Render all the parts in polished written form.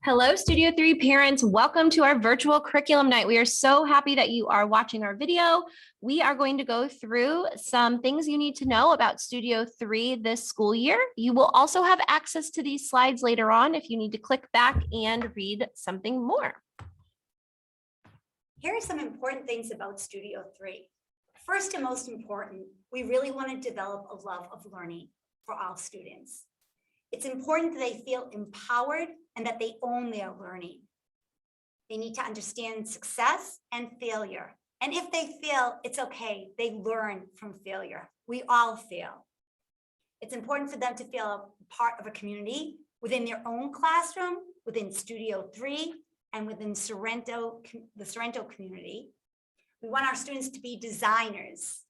Hello, Studio 3 parents. Welcome to our virtual curriculum night. We are so happy that you are watching our video. We are going to go through some things you need to know about Studio 3 this school year. You will also have access to these slides later on if you need to click back and read something more. Here are some important things about Studio 3. First and most important, we really want to develop a love of learning for all students. It's important that they feel empowered and that they own their learning. They need to understand success and failure. And if they fail, it's okay. They learn from failure. We all fail. It's important for them to feel a part of a community within their own classroom, within Studio 3, and within the Sorrento community. We want our students to be designers,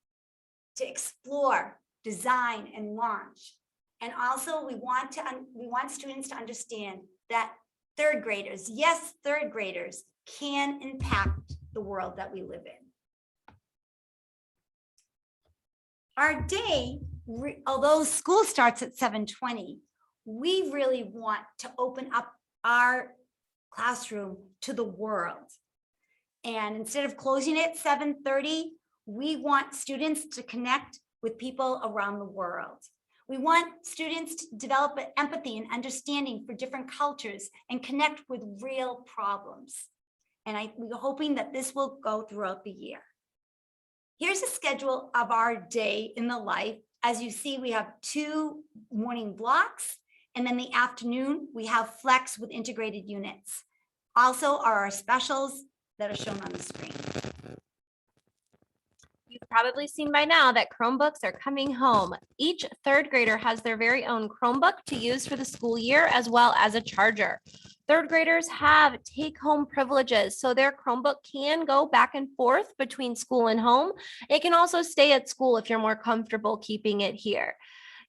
to explore, design, and launch. And also we want students to understand that third graders, yes, third graders can impact the world that we live in. Our day, although school starts at 7:20, we really want to open up our classroom to the world. And instead of closing it at 7:30, we want students to connect with people around the world. We want students to develop an empathy and understanding for different cultures and connect with real problems. And we're hoping that this will go throughout the year. Here's a schedule of our day in the life. As you see, we have 2 morning blocks, and then the afternoon, we have flex with integrated units. Also are our specials that are shown on the screen. You've probably seen by now that Chromebooks are coming home. Each third grader has their very own Chromebook to use for the school year, as well as a charger. Third graders have take-home privileges, so their Chromebook can go back and forth between school and home. It can also stay at school if you're more comfortable keeping it here.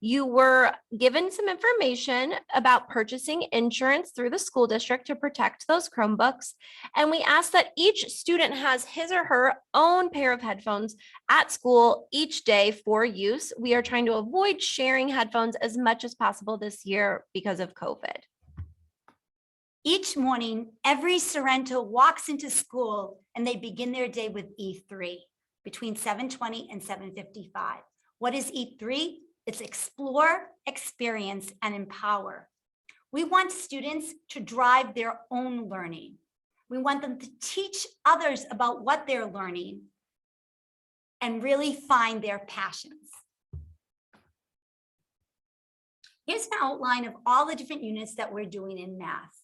You were given some information about purchasing insurance through the school district to protect those Chromebooks. And we ask that each student has his or her own pair of headphones at school each day for use. We are trying to avoid sharing headphones as much as possible this year because of COVID. Each morning, every Sorrento walks into school and they begin their day with E3 between 7:20 and 7:55. What is E3? It's explore, experience, and empower. We want students to drive their own learning. We want them to teach others about what they're learning and really find their passions. Here's an outline of all the different units that we're doing in math.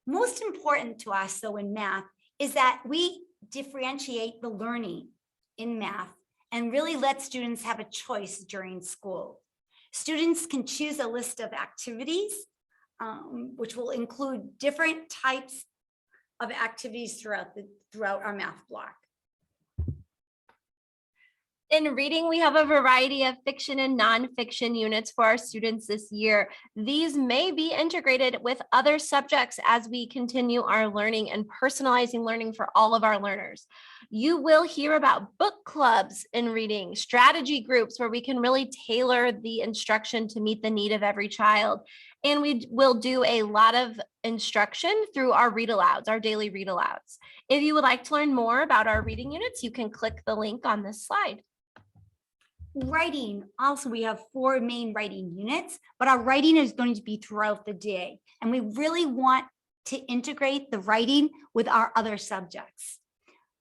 Most important to us, though, in math is that we differentiate the learning in math and really let students have a choice during school. Students can choose a list of activities, which will include different types of activities throughout our math block. In reading, we have a variety of fiction and nonfiction units for our students this year. These may be integrated with other subjects as we continue our learning and personalizing learning for all of our learners. You will hear about book clubs in reading, strategy groups where we can really tailor the instruction to meet the need of every child. And we will do a lot of instruction through our read alouds, our daily read alouds. If you would like to learn more about our reading units, you can click the link on this slide. Writing, also we have 4 main writing units, but our writing is going to be throughout the day. And we really want to integrate the writing with our other subjects.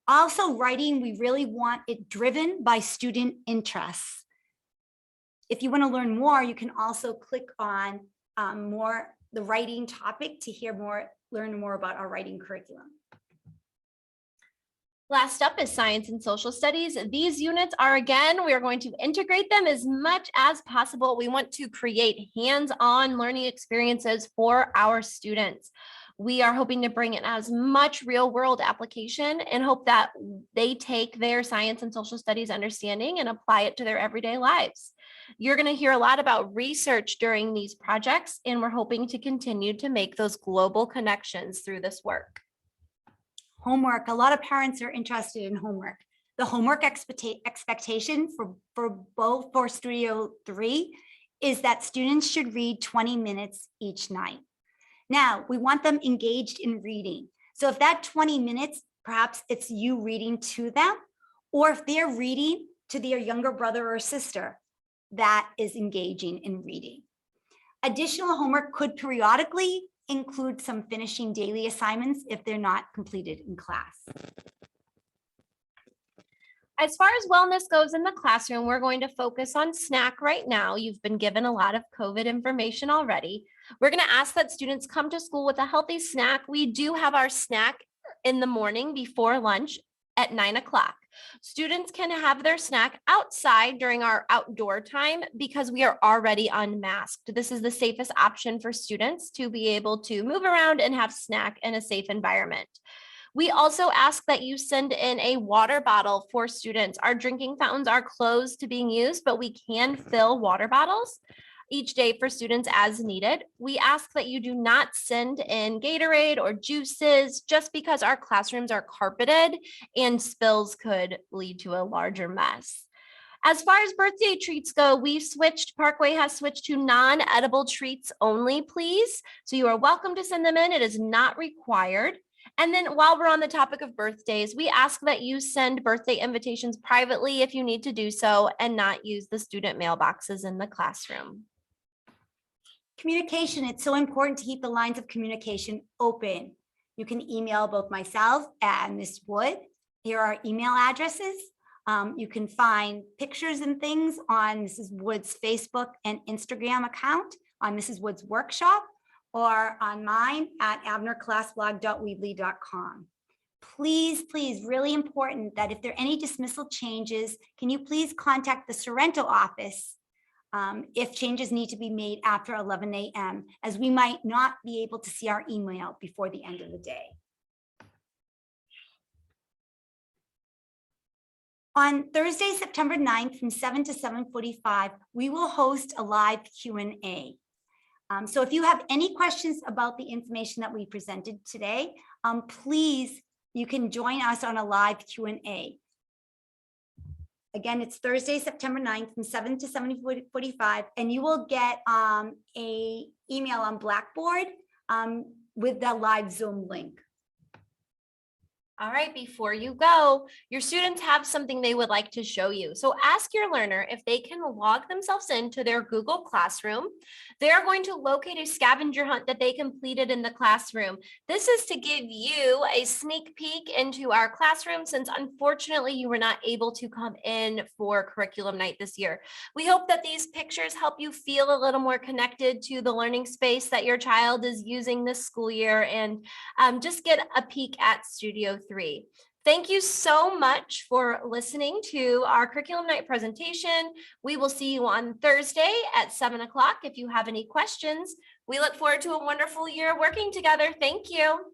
Also writing, we really want it driven by student interests. If you want to learn more, you can also click on the writing topic to learn more about our writing curriculum. Last up is science and social studies. These units are, again, we are going to integrate them as much as possible. We want to create hands-on learning experiences for our students. We are hoping to bring in as much real-world application and hope that they take their science and social studies understanding and apply it to their everyday lives. You're going to hear a lot about research during these projects, and we're hoping to continue to make those global connections through this work. Homework. A lot of parents are interested in homework. The homework expectation for Studio 3 is that students should read 20 minutes each night. Now, we want them engaged in reading. So if that 20 minutes, perhaps it's you reading to them, or if they're reading to their younger brother or sister, that is engaging in reading. Additional homework could periodically include some finishing daily assignments if they're not completed in class. As far as wellness goes in the classroom, we're going to focus on snack right now. You've been given a lot of COVID information already. We're going to ask that students come to school with a healthy snack. We do have our snack in the morning before lunch at 9 o'clock. Students can have their snack outside during our outdoor time because we are already unmasked. This is the safest option for students to be able to move around and have snack in a safe environment. We also ask that you send in a water bottle for students. Our drinking fountains are closed to being used, but we can fill water bottles each day for students as needed. We ask that you do not send in Gatorade or juices just because our classrooms are carpeted and spills could lead to a larger mess. As far as birthday treats go, Parkway has switched to non-edible treats only, please. So you are welcome to send them in. It is not required. And then while we're on the topic of birthdays, we ask that you send birthday invitations privately if you need to do so and not use the student mailboxes in the classroom. Communication, it's so important to keep the lines of communication open. You can email both myself and Ms. Wood. Here are email addresses. You can find pictures and things on Mrs. Wood's Facebook and Instagram account, on Mrs. Wood's workshop, or on mine at abnerclassblog.weebly.com. Please, really important that if there are any dismissal changes, can you please contact the Sorrento office if changes need to be made after 11 a.m., as we might not be able to see our email before the end of the day. On Thursday, September 9th from 7 to 7:45, we will host a live Q&A. So if you have any questions about the information that we presented today, please, you can join us on a live Q&A. Again, it's Thursday, September 9th from 7 to 7:45, and you will get a email on Blackboard with the live Zoom link. All right, before you go, your students have something they would like to show you. So ask your learner if they can log themselves into their Google Classroom. They're going to locate a scavenger hunt that they completed in the classroom. This is to give you a sneak peek into our classroom, since unfortunately you were not able to come in for curriculum night this year. We hope that these pictures help you feel a little more connected to the learning space that your child is using this school year, and just get a peek at Studio 3. Thank you so much for listening to our curriculum night presentation. We will see you on Thursday at 7 o'clock. If you have any questions, we look forward to a wonderful year working together. Thank you.